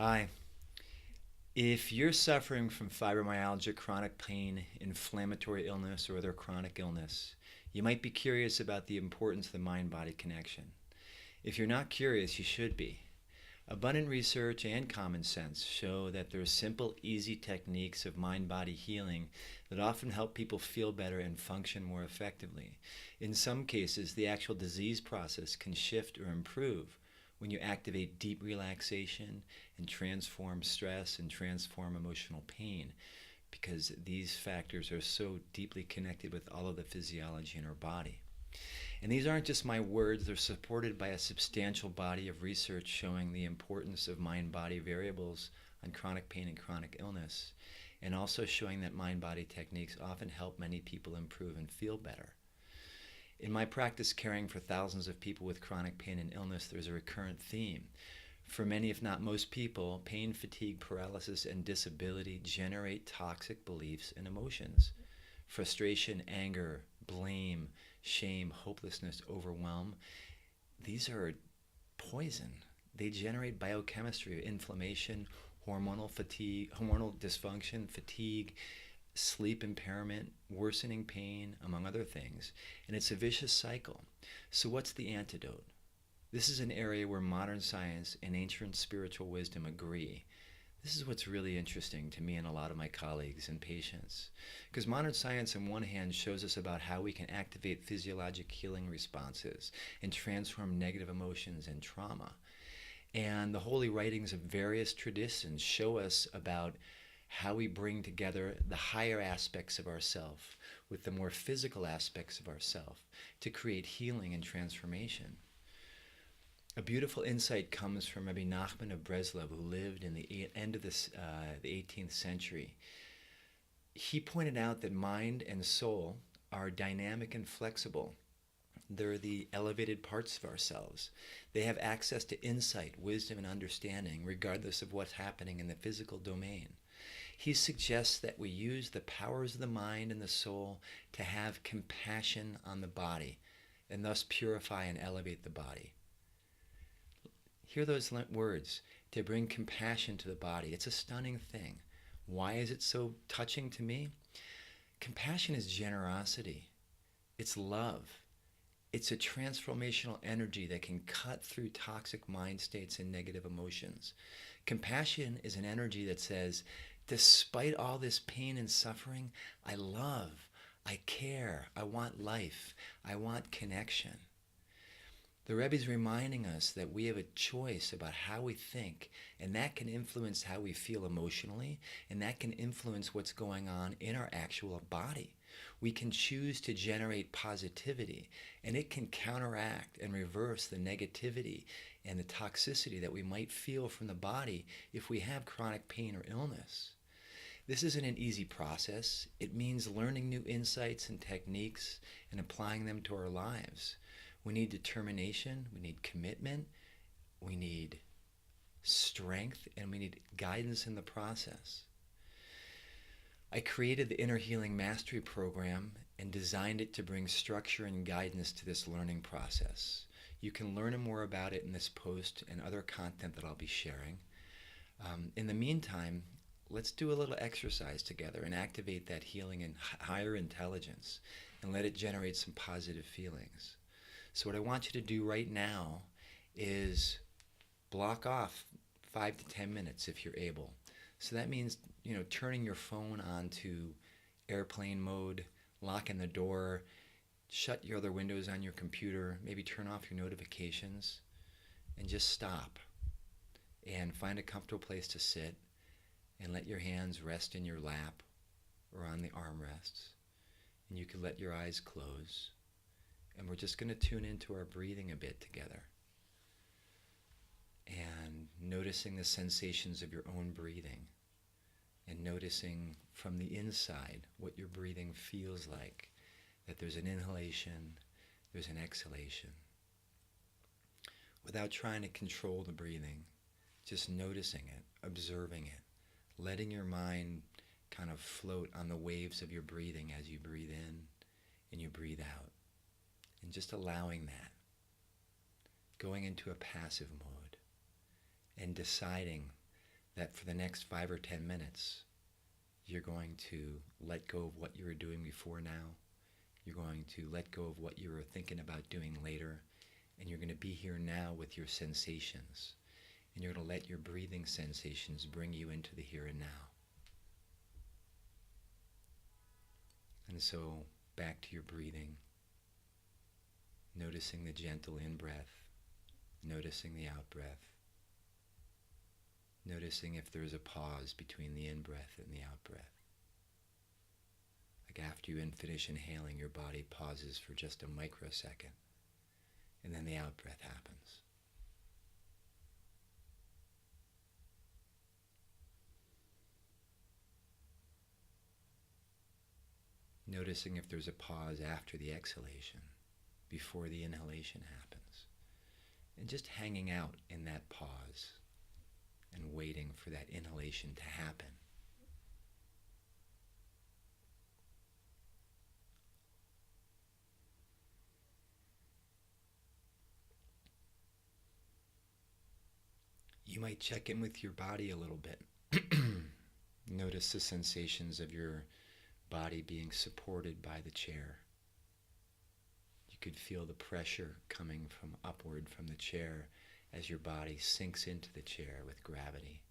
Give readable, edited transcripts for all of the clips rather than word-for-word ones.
Hi. If you're suffering from fibromyalgia, chronic pain, inflammatory illness, or other chronic illness, you might be curious about the importance of the mind body connection. If you're not curious, you should be. Abundant research and common sense show that there are simple, easy techniques of mind body healing that often help people feel better and function more effectively. In some cases, the actual disease process can shift or improve when you activate deep relaxation and transform stress and transform emotional pain, because these factors are so deeply connected with all of the physiology in our body. And these aren't just my words, they're supported by a substantial body of research showing the importance of mind body variables on chronic pain and chronic illness, and also showing that mind body techniques often help many people improve and feel better. In my practice caring for thousands of people with chronic pain and illness, there's a recurrent theme. For many, if not most people, pain, fatigue, paralysis, and disability generate toxic beliefs and emotions. Frustration, anger, blame, shame, hopelessness, overwhelm, these are poison. They generate biochemistry, inflammation, hormonal fatigue, hormonal dysfunction, fatigue, sleep impairment, worsening pain, among other things. And it's a vicious cycle. So, what's the antidote? This is an area where modern science and ancient spiritual wisdom agree. This is what's really interesting to me and a lot of my colleagues and patients. Because modern science, on one hand, shows us about how we can activate physiologic healing responses and transform negative emotions and trauma. And the holy writings of various traditions show us about how we bring together the higher aspects of ourself with the more physical aspects of ourself to create healing and transformation. A beautiful insight comes from Rabbi Nachman of Breslov, who lived in the end of the 18th century. He pointed out that mind and soul are dynamic and flexible. They're the elevated parts of ourselves. They have access to insight, wisdom, and understanding, regardless of what's happening in the physical domain. He suggests that we use the powers of the mind and the soul to have compassion on the body and thus purify and elevate the body. Hear those words, to bring compassion to the body. It's a stunning thing. Why is it so touching to me? Compassion is generosity. It's love. It's a transformational energy that can cut through toxic mind states and negative emotions. Compassion is an energy that says, despite all this pain and suffering, I love, I care, I want life, I want connection. The Rebbe is reminding us that we have a choice about how we think, and that can influence how we feel emotionally, and that can influence what's going on in our actual body. We can choose to generate positivity, and it can counteract and reverse the negativity and the toxicity that we might feel from the body if we have chronic pain or illness. This isn't an easy process. It means learning new insights and techniques and applying them to our lives. We need determination, we need commitment, we need strength, and we need guidance in the process. I created the Inner Healing Mastery Program and designed it to bring structure and guidance to this learning process. You can learn more about it in this post and other content that I'll be sharing. In the meantime, let's do a little exercise together and activate that healing and higher intelligence and let it generate some positive feelings. So what I want you to do right now is block off 5 to 10 minutes if you're able. So that means, turning your phone on to airplane mode, locking the door, shut your other windows on your computer, maybe turn off your notifications, and just stop and find a comfortable place to sit and let your hands rest in your lap or on the armrests. And you can let your eyes close. And we're just going to tune into our breathing a bit together. And noticing the sensations of your own breathing. And noticing from the inside what your breathing feels like. That there's an inhalation, there's an exhalation. Without trying to control the breathing, just noticing it, observing it, letting your mind kind of float on the waves of your breathing as you breathe in and you breathe out. And just allowing that, going into a passive mode and deciding that for the next 5 or 10 minutes, you're going to let go of what you were doing before now. You're going to let go of what you were thinking about doing later. And you're going to be here now with your sensations. And you're going to let your breathing sensations bring you into the here and now. And so back to your breathing, noticing the gentle in-breath, noticing the out-breath, noticing if there's a pause between the in-breath and the out-breath. Like after you finish inhaling, your body pauses for just a microsecond, and then the out-breath happens. Noticing if there's a pause after the exhalation, before the inhalation happens. And just hanging out in that pause and waiting for that inhalation to happen. You might check in with your body a little bit. Notice the sensations of your body being supported by the chair. You could feel the pressure coming from upward from the chair as your body sinks into the chair with gravity.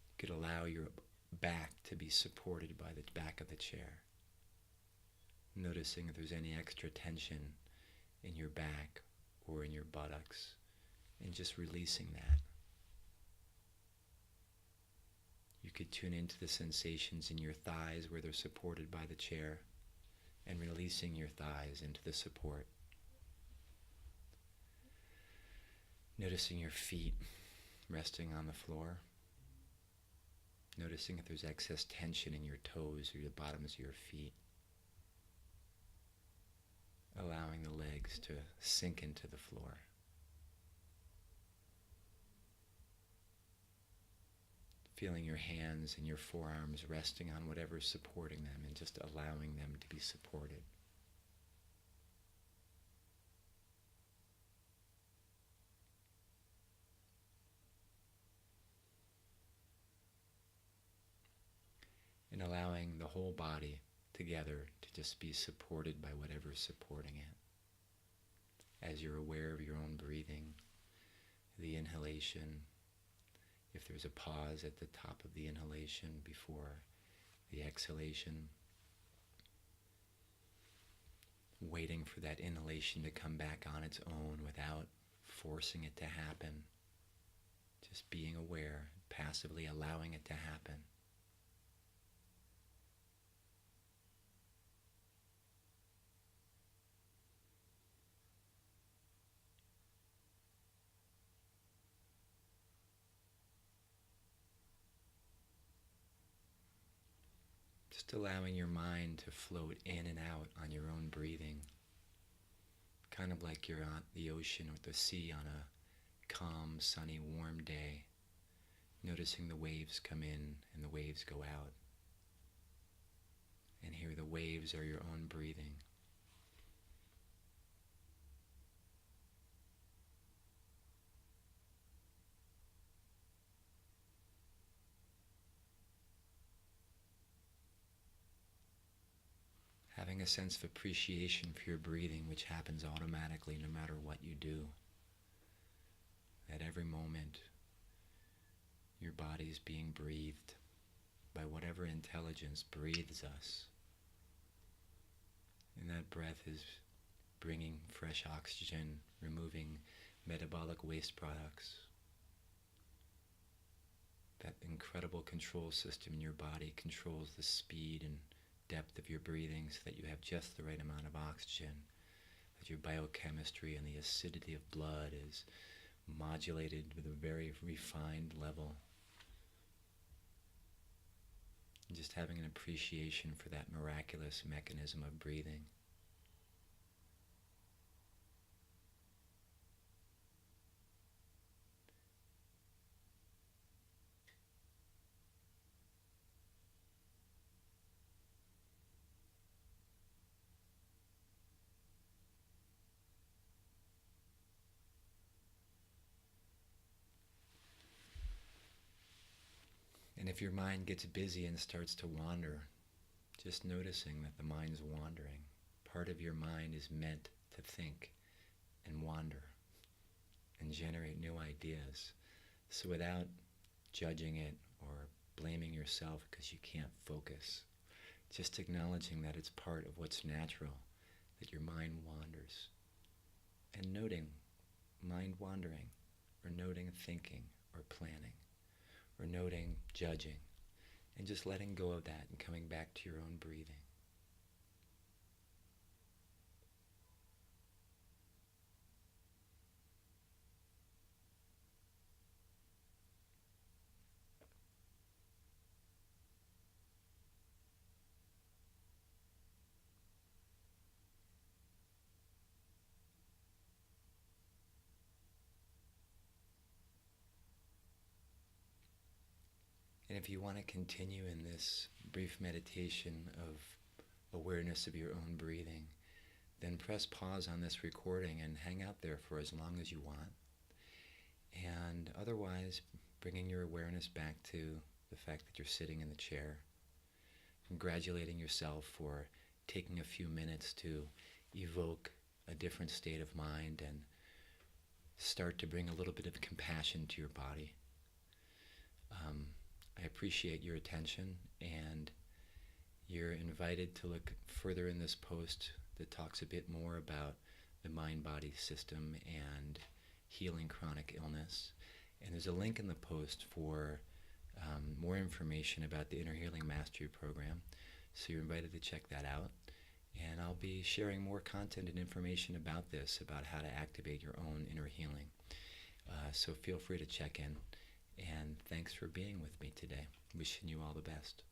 You could allow your back to be supported by the back of the chair. Noticing if there's any extra tension in your back or in your buttocks, and just releasing that. You could tune into the sensations in your thighs where they're supported by the chair, and releasing your thighs into the support. Noticing your feet resting on the floor. Noticing if there's excess tension in your toes or the bottoms of your feet. Allowing the legs to sink into the floor. Feeling your hands and your forearms resting on whatever's supporting them and just allowing them to be supported. And allowing the whole body together to just be supported by whatever's supporting it. As you're aware of your own breathing, the inhalation, if there's a pause at the top of the inhalation before the exhalation, waiting for that inhalation to come back on its own without forcing it to happen, just being aware, passively allowing it to happen. Just allowing your mind to float in and out on your own breathing. Kind of like you're on the ocean or the sea on a calm, sunny, warm day. Noticing the waves come in and the waves go out. And here the waves are your own breathing. Having a sense of appreciation for your breathing, which happens automatically no matter what you do. At every moment, your body's being breathed by whatever intelligence breathes us. And that breath is bringing fresh oxygen, removing metabolic waste products. That incredible control system in your body controls the speed and depth of your breathing so that you have just the right amount of oxygen, that your biochemistry and the acidity of blood is modulated with a very refined level. And just having an appreciation for that miraculous mechanism of breathing. And if your mind gets busy and starts to wander, just noticing that the mind's wandering. Part of your mind is meant to think and wander and generate new ideas. So without judging it or blaming yourself because you can't focus, just acknowledging that it's part of what's natural, that your mind wanders, and noting mind wandering, or noting thinking or planning, or noting judging, and just letting go of that and coming back to your own breathing. And if you want to continue in this brief meditation of awareness of your own breathing, then press pause on this recording and hang out there for as long as you want. And otherwise, bringing your awareness back to the fact that you're sitting in the chair, congratulating yourself for taking a few minutes to evoke a different state of mind and start to bring a little bit of compassion to your body. I appreciate your attention, and you're invited to look further in this post that talks a bit more about the mind-body system and healing chronic illness. And there's a link in the post for more information about the Inner Healing Mastery Program, so you're invited to check that out. And I'll be sharing more content and information about this, about how to activate your own inner healing. So feel free to check in. And thanks for being with me today. Wishing you all the best.